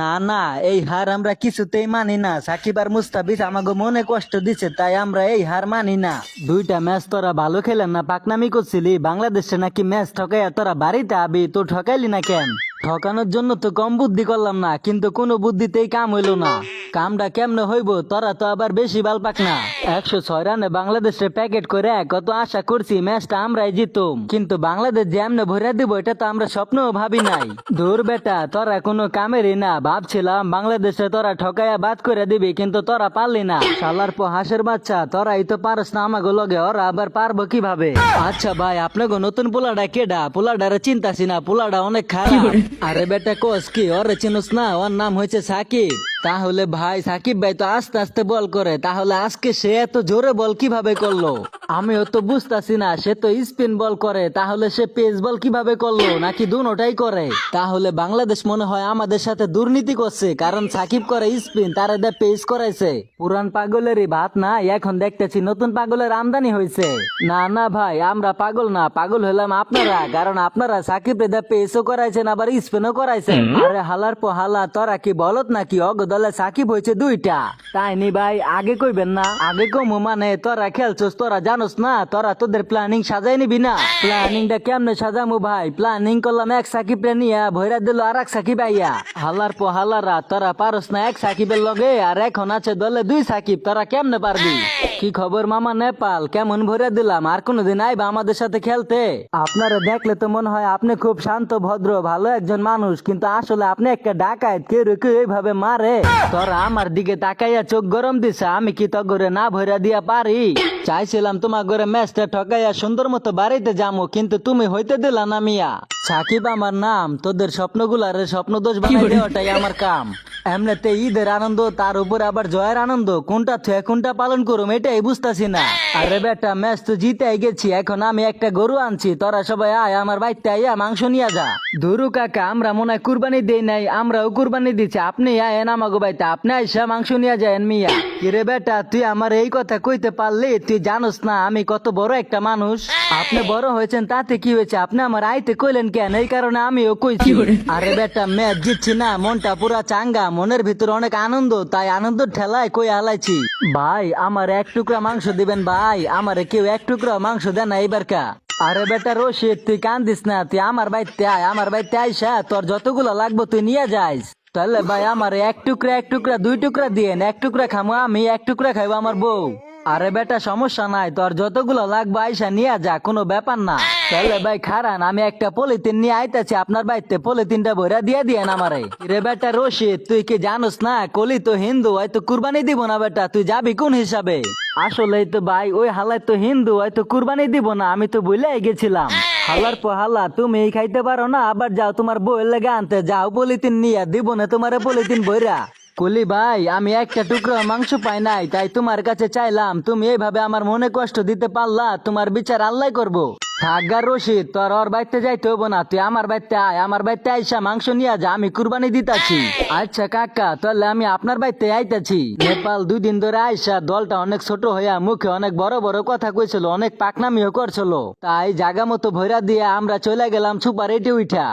না না, এই হার আমরা কিছুতেই মানি না। সাকিব আর মুস্তাফিজ আমাকে মনে কষ্ট দিচ্ছে, তাই আমরা এই হার মানি না। দুইটা ম্যাচ তোরা ভালো খেলেন না, পাকনামি করছিলি। বাংলাদেশে নাকি ম্যাচ ঠকাইয়া তোরা বাড়িতে আবি, তো ঠকাইলি না কেন? ঠকানোর জন্য তো কম বুদ্ধি করলাম না, কিন্তু কোনো বুদ্ধিতেই কাম হইলো না। কামটা কেমনে হইব? তোরা তো আবার বেশি বাল পাক না। 106 রানে বাংলাদেশের প্যাকেট করে কত আশা করছি ম্যাচটা আমরাই জিতুম, কিন্তু বাংলাদেশ যে এমনে ভরে দিব এটা তো আমরা স্বপ্নও ভাবি নাই। দূর বেটা, তোরা কোনো কামেরই না। ভাবছিলাম বাংলাদেশে তোরা ঠকাইয়া বাদ করে দিবি, কিন্তু তোরা পারলি না। শালার হাঁসের বাচ্চা, তোরাই তো পারস না আমাগো লগে, ওরা আবার পারবো কিভাবে? আচ্ছা ভাই, আপনাকে নতুন পোলাডা কেডা? পোলাডারে চিন্তাছি না, পোলাডা অনেক খারাপ। আরে বেটা কোস কি, ওরে চিনুস না? ওর নাম হয়েছে সাকিব। তাহলে ভাই সাকিব ভাই তো আস্তে আস্তে বল করে, তাহলে আজকে সে এত জোরে বল কিভাবে করলো? আমিও তো বুঝতাছি না। সে তো স্পিন বল করে, তাহলে সে পেস বল কিভাবে করলো? নাকি দুটোটাই করে? তাহলে বাংলাদেশ মনে হয় আমাদের সাথে দুর্নীতি করছে, কারণ সাকিব করে স্পিন, তারা দিয়ে পেস করাইছে। পুরান পাগলেরই ভাত না, এখন দেখতেছি নতুন পাগলের আমদানি হয়েছে। না না ভাই, আমরা পাগল না, পাগল হলাম আপনারা, কারণ আপনারা সাকিব রে দিয়ে পেসও করাইছেন আবার স্পিনও করাইছেন। আরে হালার হালা, তোরা কি বলত নাকি অগ দলে সাকিব হয়েছে দুইটা? তাই নি ভাই, আগে কইবেন না। আগে কমু মানে তোরা খেলছস, তোরা জানোস না? তোরা তোদের প্ল্যানিং সাজাই নিবি না? প্ল্যানিংটা কেমনে সাজামু ভাই? প্ল্যানিং করলাম এক সাকিব রে নিয়া, ভৈরা দিল আর এক সাকিব আইয়া। হালার হালারা, তোরা পারস না এক সাকিবের লগে, আর এখন আছে দলে দুই সাকিব। তোরা কেমনে পারবি? কি খবর মামা নেপাল? কেমন ভরে দিলাম? আর কোনদিন আইবা আমাদের সাথে খেলতে? আপনারা দেখলে তো মনে হয় আপনি খুব শান্ত ভদ্র ভালো একজন মানুষ, কিন্তু আসলে আপনি একটা ডাকাত। কেউ কেউ এইভাবে মারে। তোরা আমার দিকে তাকাইয়া চোখ গরম দিছে, আমি কি তো ঘরে না ভরে দিয়া পারি? চাইছিলাম তোমার ঘরে ম্যাচটা ঠকাইয়া সুন্দর মতো বাড়িতে যাবো, কিন্তু তুমি হইতে দিলা না মিয়া। সাকিব আমার নাম, তোদের স্বপ্নগুলারে স্বপ্ন দোষ বানাই দেওয়াটাই আমার কাম। এমনিতে ঈদের আনন্দ, তার উপর আবার জয়ের আনন্দ, কোনটা থেকে কোনটা পালন করুম এটাই বুঝতাছি না। আরে বেটা, ম্যাচ তো জিতে গেছি, এখন আমি একটা গরু আনছি, তোরা সবাই আয় আমার বাড়িতে আইয়া মাংস নিয়ে যা। ধুরু কাকা, আমরা মনে হয় কুরবানি দেই নাই, আমরাও কুরবানি দিচ্ছি। আপনি আয়েন আমাগো বাড়িতে, আপনি আইসা মাংস নিয়ে যায়েন মিয়া। কিরে বেটা, তুই আমার এই কথা কইতে পারলি? তুই জানোস না আমি কত বড় একটা মানুষ? আপনি বড় হয়েছেন তাতে কি হয়েছে? আপনি আমার আইতে কইলেন কেন? এই কারণে আমিও কইছি। আরে বেটা, ম্যাচ জিতছি না, মনটা পুরা চাঙ্গা, মনের ভিতরে অনেক আনন্দ, তাই আনন্দ ঠেলায় কই হালাইছি। ভাই আমার এক টুকরা মাংস দিবেন ভাই, আমারে কেউ এক টুকরা মাংস দেন না এইবার কা। আরে বেটা রশিদ, তুই কান্দিস না, তুই আমার বাড়িতে আয়, আমার বাড়িতে আইসা তোর যতগুলো লাগবে তুই নিয়ে যাইস। তাহলে ভাই আমার এক টুকরা দুই টুকরা দিয়েন, এক টুকরা খামো আমি, এক টুকরা খাইবো আমার বউ। আরে বেটা সমস্যা নাই, তোর যতগুলো লাগবে আইসা নিয়ে যা, কোনো ব্যাপার না। তাহলে ভাই খারান, আমি একটা পলিথিন নিয়ে আইতাছি আপনার বাড়িতে, পলিথিনটা ভরা দিয়ে দিয়েন আমারে। রে বেটা রশিদ, তুই কি জানোস না কলি তো হিন্দু, হয়তো কুরবানি দিব না বেটা, তুই যাবি কোন হিসাবে? আসলেই তো ভাই, ওই হালাই তো হিন্দু, হয়তো কুরবানি দিব না, আমি তো ভুলেই গেছিলাম। হালার হালা, তুমি খাইতে পারো না, আবার যাও তোমার বউয়ের লেগে আনতে, যাও পলিথিন নিয়ে দিব না তোমার পলিথিন বইরা। কলি ভাই, আমি একটা টুকরো মাংস পাই নাই, তাই তোমার কাছে চাইলাম। তুমি এইভাবে আমার মনে কষ্ট দিতে পারলা, তোমার বিচার আল্লাহ করবো। থাকগা রশিদ, তোর ওর বাড়িতে যাইতে হবো না, তুই আমার বাড়িতে আয়, আমার বাড়িতে আইসা মাংস নিয়ে যা, আমি কুরবানি দিতাছি। আচ্ছা কাকা, তাহলে আমি আপনার বাড়িতে আইতাছি। নেপাল 2 দিন ধরে আইসা দলটা অনেক ছোট হইয়া মুখে অনেক বড় বড় কথা কইছিল, অনেক পাকনামিও করছিল, তাই জাগা মতো ভৈরা দিয়ে আমরা চলে গেলাম সুপার এটে উঠা।